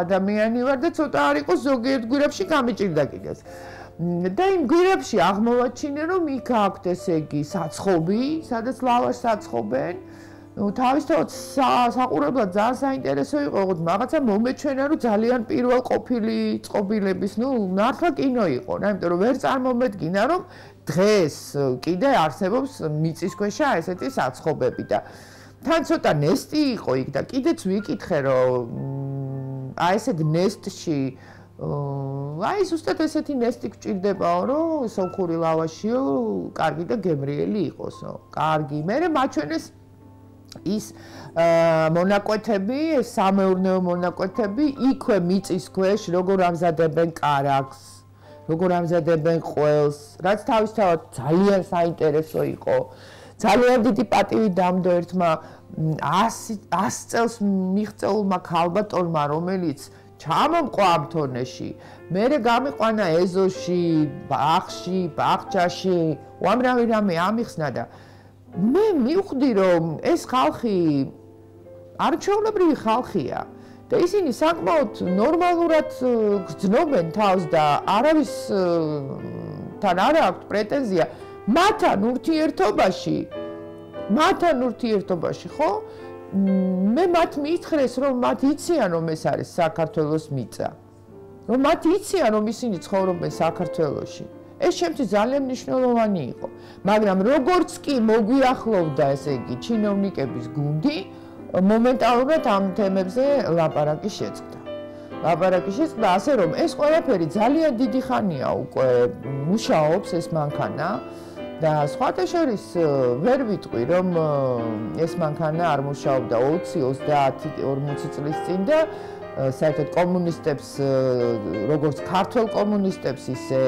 ადამიანი ვარ და ცოტა არ იყო ზოგიერთ გვირაბში გამიჭირდა კიდეც. და იმ გვირაბში აღმოვაჩინე, რომ იქ აქვთ ესე იგი საცხობი, სადაც ლავაშს აცხობენ. თავისთავად საყურებლად ძალიან საინტერესო იყო, რაღაცა მომეჩვენა, რომ ძალიან პირველ ყოფილი წყობილების, მართლა კინო იყო, იმიტომ რომ ვერ წარმომედგინა, რომ დღეს კიდე არსებობს მიწისქვეშა ესეთი საცხობები და თან ცოტა ნესტი იყო იქ და კიდეც ვიკითხე, რომ აი ესეთ ნესტში აი ზუსტად ესეთი ნესტი გჭირდებაო, რომ სომხური ლავაშიო კარგი და გემრიელი იყოსო. კარგი, მერე მაჩვენეს ის მონაკვეთები, სამეურნეო მონაკვეთები, იქვე მიწის ქვეშ, როგორ ამზადებენ კარაქს, როგორ ამზადებენ ყველს, რაც თავისთავად ძალიან საინტერესო იყო. ძალიან დიდი პატივი დამდო ერთმა 100 წელს მიღწეულმა ქალბატონმა, რომელიც ჩამომყვა ამ თონეში, მერე გამიყვანა ეზოში, ბაღში, ბაღჩაში, უამრავი რამე ამიხსნა და მე მივხვდი, რომ ეს ხალხი არჩეულებრივი ხალხია და ისინი საკმაოდ ნორმალურად გრძნობენ თავს და არავის თან არ აქვთ პრეტენზია მათთან ურთიერთობაში, ხო? მე მათ მითხრეს, რომ მათ იციან, რომ ეს არის საქართველოს მიწა. რომ მათ იციან, რომ ისინი ცხოვრობენ საქართველოში. ეს ჩემთვის ძალიან მნიშვნელოვანი იყო. მაგრამ როგორც კი მოგვიახლოვდა, ესე იგი, ჩინოვნიკების გუნდი, მომენტალურად ამ თემებზე ლაპარაკი შეწყდა. ასე რომ ეს ყველაფერი ძალიან დიდი ხანია უკვე მუშაობს ეს მანქანა და სხვათა შორის ვერ ვიტყვი რომ ეს მანქანა არ მუშაობდა 20-30-40 წლის წინ და საერთოდ კომუნისტებს როგორც ქართველ კომუნისტებს ისე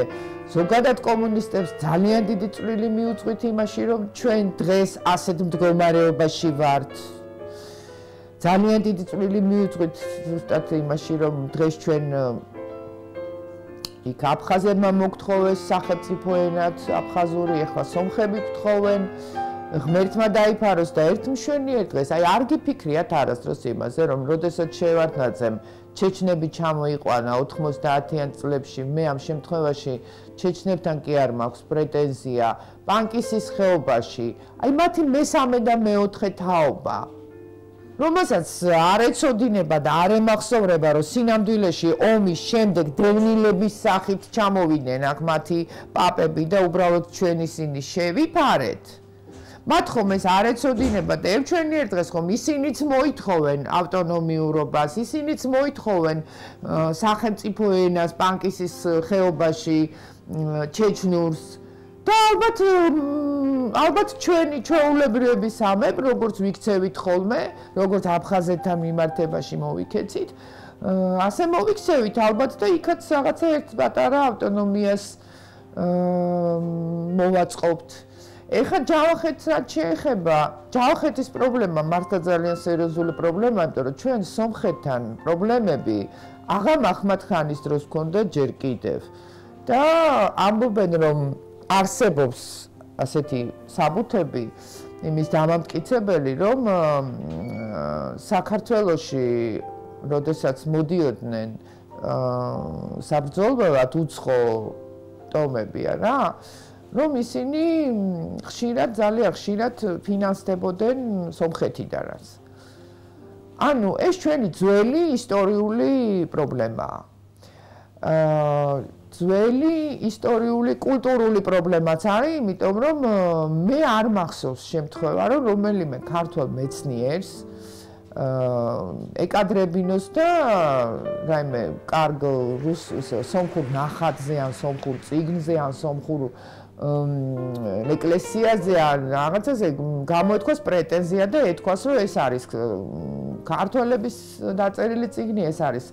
ზოგადად კომუნისტებს ძალიან დიდი წვლილი მიუძღვით იმაში რომ ჩვენ დღეს ასეთ მდგომარეობაში ვართ ძალიან დიდი წვლილი მიუძღვით ზუსტად იმაში რომ დღეს ჩვენ იქ აფხაზებმა მოგთხოვეს სახელმწიფო ენად აფხაზური ეხლა სომხები გთხოვენ ღმერთმა დაიფაროს და ერთ მშვენიერ დღეს აი არ გიფიქრიათ არასდროს იმაზე რომ როდესაც შევარდნაძემ ჩეჩნები ჩამოიყვანა 90-იან წლებში მე ამ შემთხვევაში ჩეჩნებთან კი არ მაქვს პრეტენზია პანკისის ხეობაში აი მათი მესამე და მეოთხე თაობა რომელსაც არ ეცოდინება და არ ემახსოვრება რომ სინამდვილეში ომის შემდეგ დევნილების სახით ჩამოვიდნენ აქ მათი პაპები და უბრალოდ ჩვენ ისინი შევიფარეთ მათ ხომ ეს არ ეცოდინება და ერთვენიერ დღეს ხომ ისინიც მოითხოვენ ავტონომიურობას ისინიც მოითხოვენ სახელმწიფო ენას პანკისის ხეობაში ჩეჩნურს და ალბათ ჩვენი ჩვეულებრივების ამებ როგორც ვიქცევით ხოლმე როგორც აფხაზეთთან მიმართებაში მოვიქეცით ასე მოვიქცევით ალბათ და იქაც რაღაცა ერთ პატარა ავტონომიას მოვაწყობთ ეხლა ჯავახეთს რაც შეეხება ჯავახეთის პრობლემა მართლა ძალიან სერიოზული პრობლემაა იმიტომ რომ ჩვენ სომხეთთან პრობლემები აღარ ახმად-ხანის დროს ჰქონდა ჯერ კიდევ და ამბობენ რომ არსებობს ასეთი საბუთები იმის დამამტკიცებელი რომ საქართველოში როდესაც მოდიოდნენ საბრძოლველად უცხო ტომები არა რომ ისინი ძალიან ხშირად ფინანსდებოდნენ სომხეთიდანაც ანუ ეს ჩვენი ძველი ისტორიული პრობლემაა ძველი ისტორიული კულტურული პრობლემაც არის, იმიტომ რომ მე არ მახსოვს შემთხვევა, რომ რომელიმე ქართველ მეცნიერს ეკადრებინოს და რაიმე კარგ სომხურ ნახატზე ან სომხურ წიგნზე ან სომხურ ეკლესიაზე ან რაღაცაზე გამოეთქვას პრეტენზია და ეთქვას, რომ ეს არის ქართველების დაწერილი წიგნი, ეს არის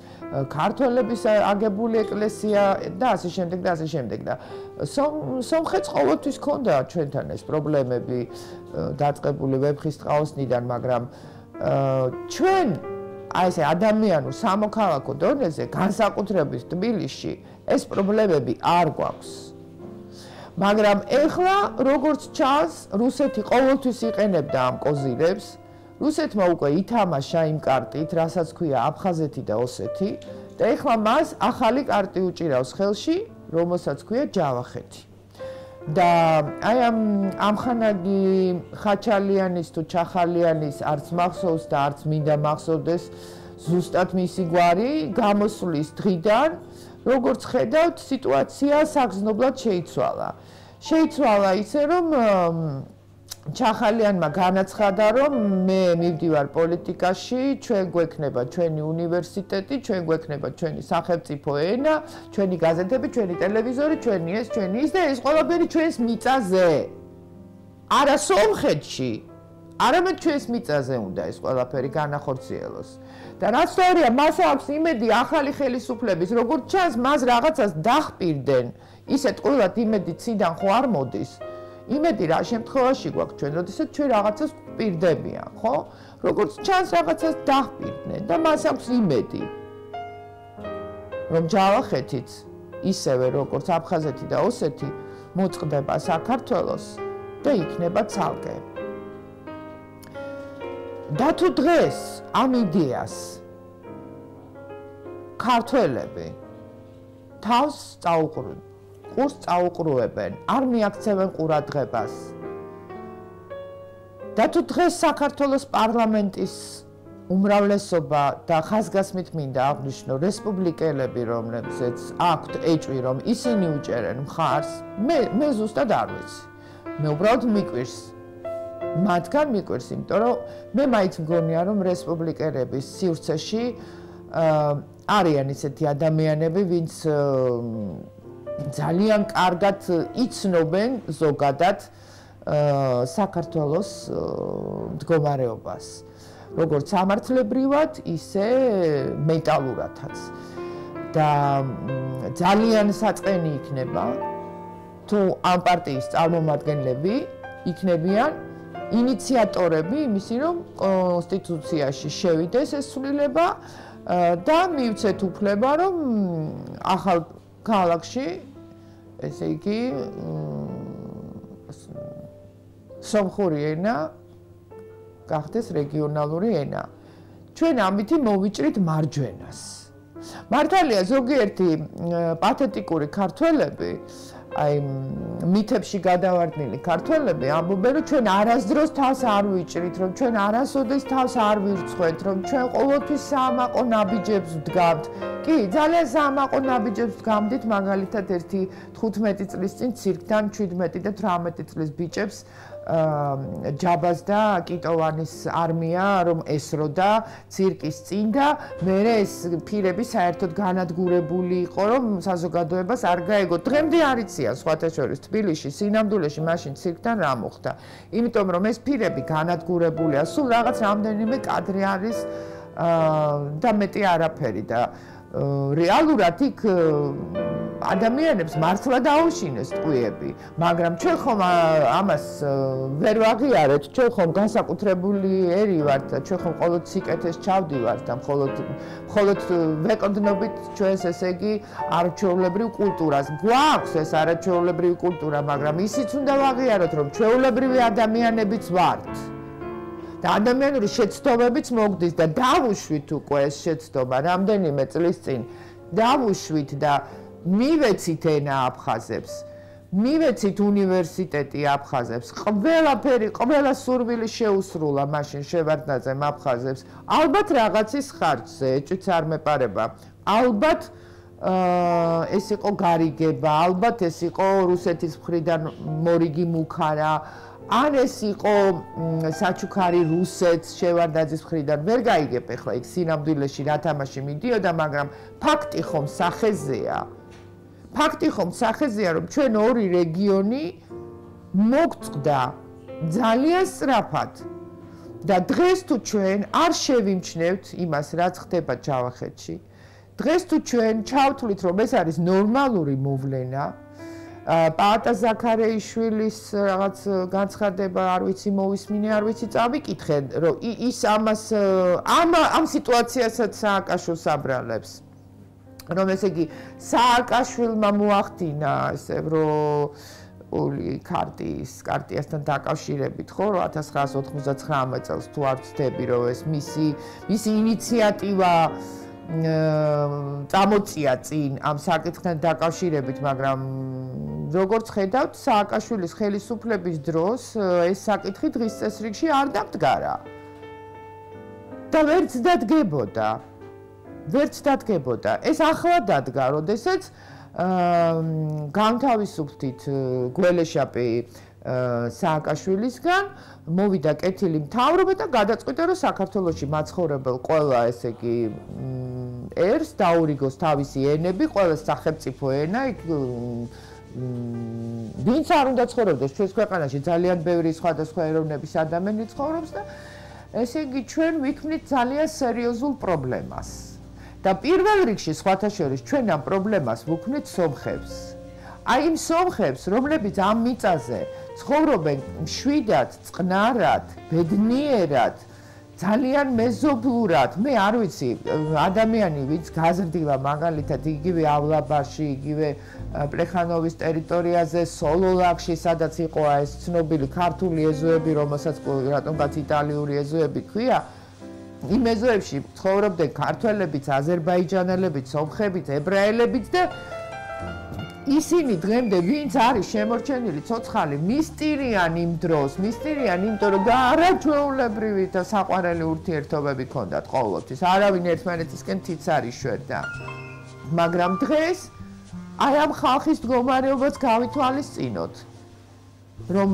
ქართველების აგებული ეკლესია და ასე შემდეგ და ასე შემდეგ და სომხეთს ყოველთვის ჰქონდა ჩვენთან ეს პრობლემები დაწყებული ვეფხის ტყაოსნიდან, მაგრამ ჩვენ აი ესე ადამიანურ სამოქალაქო დონეზე განსაკუთრებით თბილისში ეს პრობლემები არ გვაქვს. მაგრამ ეხლა როგორც ჩანს, რუსეთი ყოველთვის იყენებდა ამ კოზირებს. რუსეთმა უკვე ითამაშა იმ კარტით, რასაც ქვია აფხაზეთი და ოსეთი და ეხლა მას ახალი კარტი უჭირავს ხელში, რომელსაც ქვია ჯავახეთი. და აი ამხანაგი ხაჩალიანის თუ ჩახალიანის არც მახსოვს და არც მინდა მახსოვდეს ზუსტად მისი გვარი გამოსვლის დღიდან როგორც ხედავთ სიტუაცია საგრძნობლად შეიცვალა. შეიცვალა ისე რომ ჩახალიანმა განაცხადა რომ მე მივდივარ პოლიტიკაში, ჩვენ გვექნება ჩვენი უნივერსიტეტი, ჩვენ გვექნება ჩვენი სახელმწიფო ენა, ჩვენი გაზეთები, ჩვენი ტელევიზორი, ჩვენი ეს, ჩვენი ის და ეს ყველაფერი ჩვენს მიწაზე. არა სომხეთში, არამედ ჩვენს მიწაზე უნდა ეს ყველაფერი განახორციელოს. და რაც თორია, მას აქვს იმედი ახალი ხელისუფლების, როგორც ჩანს, მას რაღაცას დახპირდნენ, ისეთ ყოლად იმედი ციდან ხო არ მოდის. იმედი რა შემთხვევაში გვაქვს ჩვენ, როდესაც ჩვენ რაღაცას გვპირდებიან, ხო? როგორც ჩანს რაღაცას დახპირდნენ და მას აქვს იმედი, რომ ჯავახეთიც ისევე როგორც აფხაზეთი და ოსეთი მოწყდება საქართველოს და იქნება ცალკე. და თუ დღეს ამ იდეას ქართველები თავს ყურს წაუყრუებენ, არ მიაქცევენ ყურადღებას. და თუ დღეს საქართველოს პარლამენტის უმრავლესობა და ხაზგასმით მინდა აღვნიშნო რესპუბლიკელები, რომლებზეც აქვთ ეჭვი, რომ ისინი უჭერენ მხარს, მე ზუსტად არ ვიცი. მე უბრალოდ მიკვირს. მათგან მიკვირს, იმიტომ რომ მე მაინც მგონია, რომ რესპუბლიკელების სივრცეში არიან ისეთი ადამიანები, ვინც ძალიან კარგად იცნობენ ზოგადად საქართველოს მდგომარეობას. როგორც სამართლებრივად, ისე მეტალურადაც. და ძალიან საწყენი იქნება, თუ ამ პარტიის წარმომადგენლები იქნებიან ინიციატორები იმისი, რომ კონსტიტუციაში შევიდეს ეს ცვლილება და მივცეთ უფლება, რომ ახალ ქალაქში, ესე იგი, სომხური ენა გახდეს რეგიონალური ენა. ჩვენ ამითი მოვიჭრით მარჯვენას. მართალია ზოგიერთი პათეტიკური ქართველები, აი მითებში გადავარდნილი ქართველები ამბობენ, რომ ჩვენ არასდროს თავს არ ვიჭრით, რომ ჩვენ არასოდეს თავს არ ვირცხვეთ, რომ ჩვენ ყოველთვის საამაყო ნაბიჯებს ვდგავთ. კი, ძალიან საამაყო ნაბიჯებს ვდგამდით, მაგალითად 15 წლის წინ ცირკთან 17 და 18 წლის ბიჭებს ჯაბას და კიტოვანის არმია რომ ესროდა ცირკის წინ და მერე ეს ფირები საერთოდ განადგურებული იყო რომ საზოგადოებას არ გაეგო. დღემდე არ იციან სხვათა შორის თბილისში სინამდვილეში მაშინ ცირკთან რა მოხდა. იმიტომ რომ ეს ფირები განადგურებულია, სულ რაღაც რამდენიმე კადრი არის და მეტი არაფერი და რეალურად იქ ადამიანებს მართლა დაუშინეს ტყვიები, მაგრამ ჩვენ ხომ ამას ვერ ვაღიარეთ, ჩვენ ხომ განსაკუთრებული ერი ვართ და ჩვენ ხომ ყოველ სიკეთეს ჩავდივართ და მხოლოდ ვეკოდნობით ჩვენს ესე იგი არჩეულებრივ კულტურას. გვაქვს ეს არჩეულებრივი კულტურა, მაგრამ ისიც უნდა ვაღიაროთ, რომ ჩვეულებრივი ადამიანებიც ვართ. და ადამიანური შეცდომებიც მოგდის და დავუშვით უკვე ეს შეცდომა რამდენიმე წლის წინ დავუშვით და მივეცით ენა აფხაზებს, მივეცით უნივერსიტეტი აფხაზებს, ყველაფერი, ყველა სურვილი შეუსრულა მაშინ შევარდნაძემ აფხაზებს. ალბათ რაღაცის ხარჯზე, ეჭვიც არ მეპარება. ალბათ ეს იყო გარიგება, ალბათ ეს იყო რუსეთის მხრიდან მორიგი მუქარა. ან ეს იყო საჩუქარი რუსეთს შევარდნაძის მხრიდან ვერ გაიგებ ახლა იქ სინამდვილეში რა თამაში მიდიოდა, მაგრამ ფაქტი ხომ სახეზეა. ფაქტი ხომ სახეზეა, რომ ჩვენ ორი რეგიონი მოგწყდა ძალიან სწრაფად. და დღეს თუ ჩვენ არ შევიმჩნევთ იმას, რაც ხდება ჯავახეთში, დღეს თუ ჩვენ ჩავთვლით, რომ ეს არის ნორმალური მოვლენა, პაატა ზაქარეიშვილის რაღაც განცხადება, არ ვიცი, მოვისმინე, არ ვიცი, წავიკითხე, რომ ის ამას ამ სიტუაციასაც სააკაშვილს აბრალებს. რომ ესე იგი სააკაშვილმა მოახდინა ეს ევროპული ქარტიასთან დაკავშირებით, ხო, რომ 1999 წელს თუ არ ვცდები, რომ ეს მისი ინიციატივა წამოწია წინ ამ საკითხთან დაკავშირებით, მაგრამ როგორც ხედავთ, სააკაშვილის ხელისუფლების დროს ეს საკითხი დღის წესრიგში არ დამდგარა. და ვერც დადგებოდა. ვერც დადგებოდა. ეს ახლა დადგა, როდესაც განთავისუფლდით გველეშაპი სააკაშვილისგან, მოვიდა კეთილი მთავრობა და გადაწყვიტა, რომ საქართველოში მაცხოვრებელ ყველა ესე იგი ერს დაურიგოს თავისი ენები, ყველა სახელმწიფო ენა, ვინც არ უნდა ცხოვრობდეს ჩვენს ქვეყანაში, ძალიან ბევრი სხვადასხვა ეროვნების ადამიანი ცხოვრობს და ესე იგი ჩვენ ვიქმნით ძალიან სერიოზულ პრობლემას. და პირველ რიგში სხვათა შორის ჩვენ ამ პრობლემას ვუქმნით სომხებს. აი იმ სომხებს, რომლებიც ამ მიწაზე ცხოვრობენ მშვიდად, წყნარად, ბედნიერად, ძალიან მეზობლურად. მე არ ვიცი, ადამიანი ვინც გაზრდილა მაგალითად იგივე ავლაბარში, იგივე პლეხანოვის ტერიტორიაზე, სოლოლაკში, სადაც იყო ეს ცნობილი ქართული ეზოები, რომელსაც რატომღაც იტალიური ეზოები ქვია, იმ ეზოებში ცხოვრობდნენ ქართველებიც, აზერბაიჯანელებიც, სომხებიც, ებრაელებიც და ისინი დღემდე ვინც არის შემორჩენილი ცოცხალი მისტირიან იმ დროს, მისტირიან იმიტომ რომ არაჩვეულებრივი და საყვარელი ურთიერთობები ჰქონდათ ყოველთვის. არავინ ერთმანეთისკენ თიც არ იშვერდა. მაგრამ დღეს აი ამ ხალხის მდგომარეობას გავითვალისწინოთ. რომ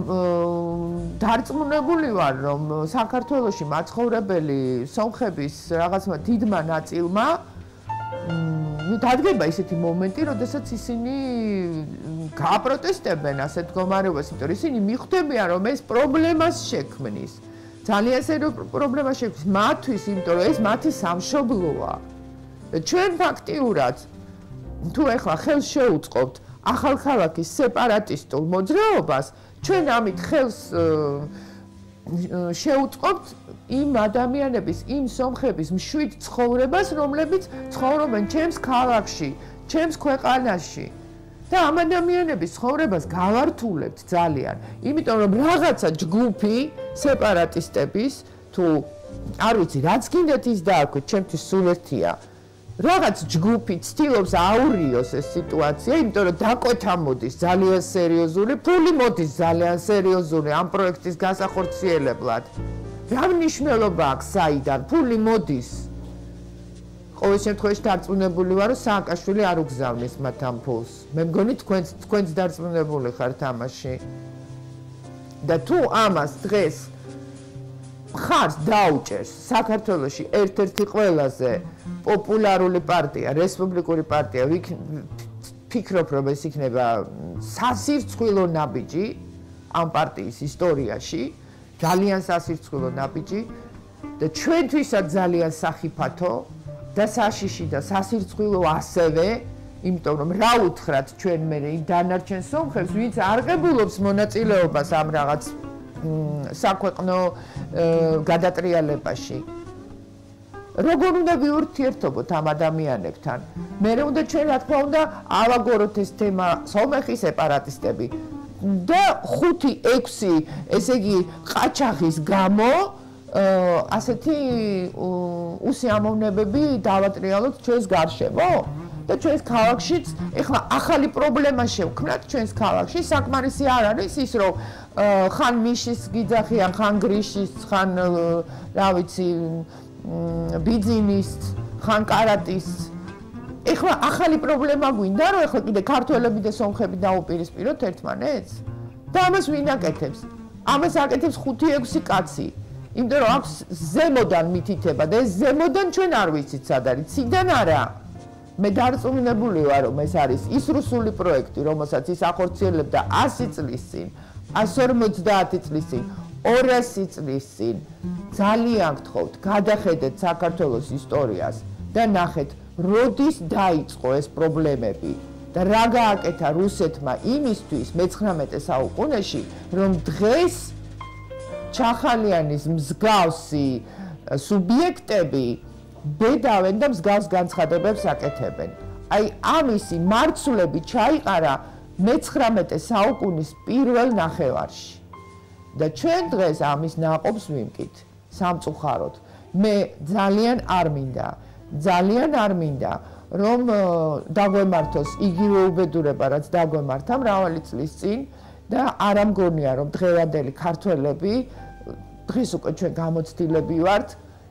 დარწმუნებული ვარ, რომ საქართველოში მაცხოვრებელი სომხების რაღაცმა დიდმა ნაწილმა დადგება ისეთი მომენტი, როდესაც ისინი გააპროტესტებენ ასეთ მდგომარეობას, იმიტომ რომ ისინი მიხვდებიან, რომ ეს პრობლემას შექმნის. ძალიან სერიოზულ პრობლემას შექმნის მათთვის, იმიტომ რომ ეს მათი სამშობლოა. ჩვენ ფაქტიურად თუ ეხლა ხელს შევუწყობთ ახალქალაქის სეპარატისტულ მოძრაობას, ჩვენ ამით ხელს შევუწყობთ იმ ადამიანების, იმ სომხების მშვიდ ცხოვრებას, რომლებიც ცხოვრობენ ჩემს ქალაქში, ჩემს ქვეყანაში. და ამ ადამიანების ცხოვრებას გავართულებთ ძალიან. იმიტომ რომ რაღაცა ჯგუფი სეპარატისტების თუ არ ვიცი, რაც გინდათ ის დაარქვეთ, ჩემთვის სულ ერთია. რაღაც ჯგუფი ცდილობს აურიოს ეს სიტუაცია, იმიტომ რომ დაკვეთა მოდის ძალიან სერიოზული, ფული მოდის ძალიან სერიოზული ამ პროექტის გასახორციელებლად. რა მნიშვნელობა აქვს საიდან? ფული მოდის. ყოველ შემთხვევაში დარწმუნებული ვარ, რომ სააკაშვილი არ უგზავნის მათ ამ ფულს. მე მგონი თქვენც დარწმუნებული ხართ ამაში. და თუ ამას დღეს ხარს დაუჭერს საქართველოში ერთ-ერთი ყველაზე პოპულარული პარტია, რესპუბლიკური პარტია, ვფიქრობ, რომ ეს იქნება სასირცხვილო ნაბიჯი ამ პარტიის ისტორიაში, ძალიან სასირცხვილო ნაბიჯი და ჩვენთვისაც ძალიან სახიფათო და საშიში და სასირცხვილო ასევე, იმიტომ რომ რა უთხრათ ჩვენ მე დანარჩენ სომხებს, ვინც არღებულობს მონაწილეობას ამ რაღაც საქვეყნო გადატრიალებაში. როგორ უნდა ვიურთიერთობოთ ამ ადამიანებთან? მე უნდა ჩვენ რა თქმა უნდა ავაგოროთ ეს თემა სომეხი სეპარატისტები და 5-6 ესე იგი ყაჩაღის გამო ასეთი უსიამოვნებები დავატრიალოთ ჩვენს გარშემო და ჩვენს ქალაქშიც ეხლა ახალი პრობლემა შევქმნათ ჩვენს ქალაქში. საკმარისი არ არის ის რომ ხან მიშის გიძახიან, ხან გრიშის, ხან რა ვიცი ბიძინის, ხან კარატის. ეხლა ახალი პრობლემა გვინდა რომ ეხლა კიდე ქართველები და სომხები დაუპირისპიროთ ერთმანეთს? და ამას ვინ აკეთებს? ამას აკეთებს 5-6 კაცი. იმიტომ რომ აქვს ზემოდან მითითება და ეს ზემოდან ჩვენ არ ვიცით სად არის, ციდან არა. მე დარწმუნებული ვარ, რომ ეს არის ის რუსული პროექტი, რომელსაც ის ახორციელებდა 100 წლის წინ, 150 წლის წინ, 200 წლის წინ. ძალიან გთხოვთ, გადახედეთ საქართველოს ისტორიას და ნახეთ, როდის დაიწყო ეს პრობლემები და რა გააკეთა რუსეთმა იმისთვის მე-19 საუკუნეში, რომ დღეს ჩახალიანის მსგავსი სუბიექტები ბედავენ და მსგავს განცხადებებს აკეთებენ. აი ამისი მარცვლები ჩაიყარა მე-19 საუკუნის პირველ ნახევარში. და ჩვენ დღეს ამის ნაყოფს ვიმკით სამწუხაროდ. მე ძალიან არ მინდა, რომ დაგვემართოს იგივე უბედურება, რაც დაგვემართა მრავალი წლის წინ და არ ამგონია, რომ დღევანდელი ქართველები დღეს უკვე ჩვენ გამოცდილები ვართ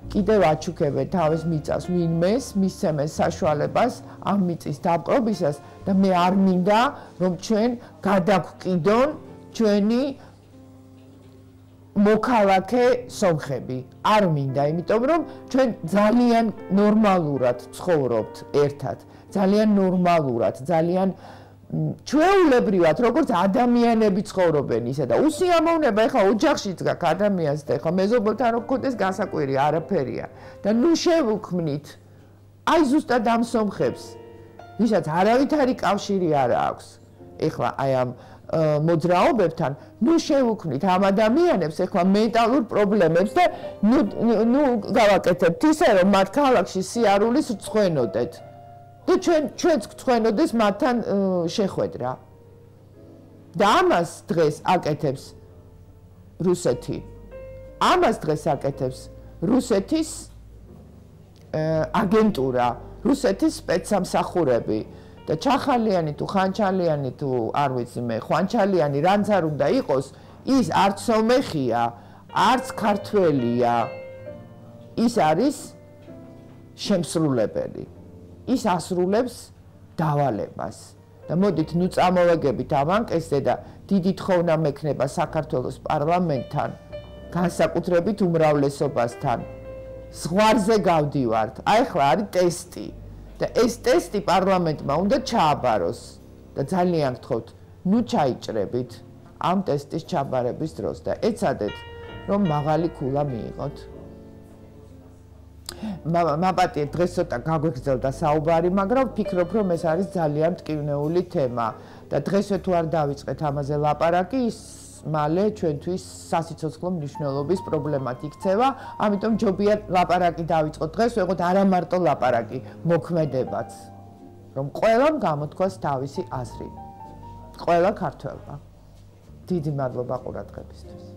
კიდევ აჩუქებენ თავის მიწას ვინმეს, მისცემენ საშუალებას ამ მიწის დაპყრობისას და მე არ მინდა, რომ ჩვენ გადაგვყიდონ ჩვენი მოქალაქე სომხები. არ მინდა, იმიტომ რომ ჩვენ ძალიან ნორმალურად ცხოვრობთ ერთად, ძალიან ნორმალურად, ძალიან ჩვეულებრივად, როგორც ადამიანები ცხოვრობენ ისე და უსიამოვნება ეხლა ოჯახშიც გაქვს ადამიანს და ეხლა მეზობელთან რო გქონდეს გასაკვირი არაფერია და ნუ შევუქმნით აი ზუსტად ამ სომხებს, ვისაც არავითარი კავშირი არ აქვს ეხლა აი ამ მოძრაობებთან, ნუ შევუქმნით ამ ადამიანებს ეხლა მენტალურ პრობლემებს და ნუ გავაკეთებთ ისე რომ მათ ქალაქში სიარულის რწმენოდეთ. და ჩვენც გწვენოდეს მათთან შეხვედრა. და ამას დღეს აკეთებს რუსეთი. ამას დღეს აკეთებს რუსეთის აგენტურა, რუსეთის სპეცსამსახურები და ჩახალიანი თუ ხანჩალიანი თუ არ ვიცი მე ხვანჩალიანი რანც არ უნდა იყოს ის არც სომეხია არც ქართველია ის არის შემსრულებელი ის ასრულებს დავალებას და მოდით ნუ წამოვაგებით ამ ანკეტზე და დიდი თხოვნა მექნება საქართველოს პარლამენტთან განსაკუთრებით უმრავლესობასთან ზღვარზე გავდივართ აი ხლა არის ტესტი და ეს ტესტი პარლამენტმა უნდა ჩააბაროს და ძალიან გთხოვთ ნუ ჩაიჭრებით ამ ტესტის ჩაბარების დროს და ეცადეთ რომ მაღალი ქულა მიიღოთ მაპატიეთ დღეს ცოტა გაგვეგრძელდა საუბარი მაგრამ ვფიქრობ რომ ეს არის ძალიან მტკივნეული თემა და დღესვე თუ არ დავიწყეთ ამაზე ლაპარაკი ის მალე ჩვენთვის სასიცოცხლო მნიშვნელობის პრობლემად იქცევა ამიტომ ჯობია ლაპარაკი დავიწყოთ დღეს ვეღოთ არა მარტო ლაპარაკი მოქმედებაც რომ ყველამ გამოთქვას თავისი აზრი ყველა ქართველმა დიდი მადლობა ყურადღებისთვის